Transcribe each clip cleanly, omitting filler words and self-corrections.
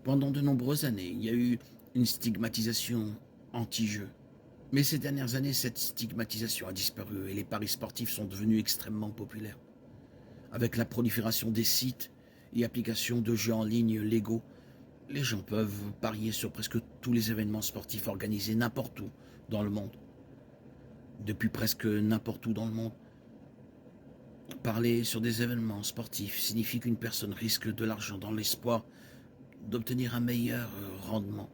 Pendant de nombreuses années, il y a eu une stigmatisation anti-jeu. Mais ces dernières années, cette stigmatisation a disparu et les paris sportifs sont devenus extrêmement populaires. Avec la prolifération des sites et applications de jeux en ligne légaux, les gens peuvent parier sur presque tous les événements sportifs organisés n'importe où dans le monde. Depuis presque n'importe où dans le monde, parler sur des événements sportifs signifie qu'une personne risque de l'argent dans l'espoir d'obtenir un meilleur rendement.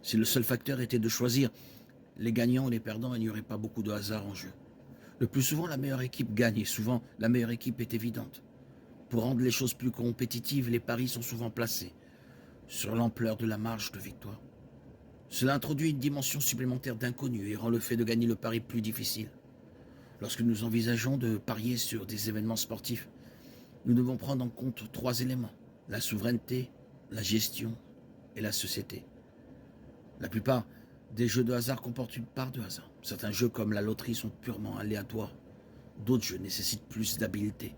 Si le seul facteur était de choisir les gagnants et les perdants, il n'y aurait pas beaucoup de hasard en jeu. Le plus souvent, la meilleure équipe gagne et souvent, la meilleure équipe est évidente. Pour rendre les choses plus compétitives, les paris sont souvent placés sur l'ampleur de la marge de victoire. Cela introduit une dimension supplémentaire d'inconnu et rend le fait de gagner le pari plus difficile. Lorsque nous envisageons de parier sur des événements sportifs, nous devons prendre en compte trois éléments: la souveraineté, la gestion et la société. La plupart des jeux de hasard comportent une part de hasard. Certains jeux comme la loterie sont purement aléatoires. D'autres jeux nécessitent plus d'habileté.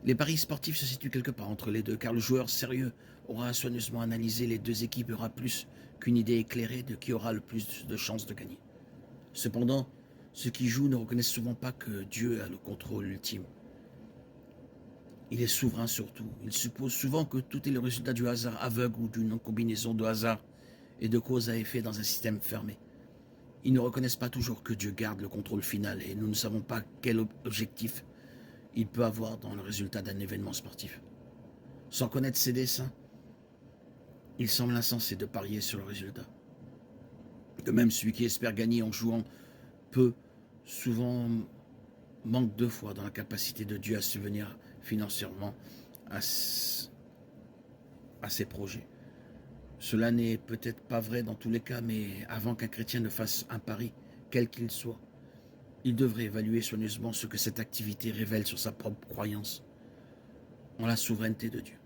Les paris sportifs se situent quelque part entre les deux, car le joueur sérieux aura soigneusement analysé les deux équipes et aura plus qu'une idée éclairée de qui aura le plus de chances de gagner. Cependant, ceux qui jouent ne reconnaissent souvent pas que Dieu a le contrôle ultime. Il est souverain sur tout. Il suppose souvent que tout est le résultat du hasard aveugle ou d'une combinaison de hasard et de cause à effet dans un système fermé. Ils ne reconnaissent pas toujours que Dieu garde le contrôle final et nous ne savons pas quel objectif il peut avoir dans le résultat d'un événement sportif. Sans connaître ses desseins, il semble insensé de parier sur le résultat. De même, celui qui espère gagner en jouant peut souvent manque de foi dans la capacité de Dieu à subvenir financièrement à ses projets. Cela n'est peut-être pas vrai dans tous les cas, mais avant qu'un chrétien ne fasse un pari, quel qu'il soit, il devrait évaluer soigneusement ce que cette activité révèle sur sa propre croyance en la souveraineté de Dieu.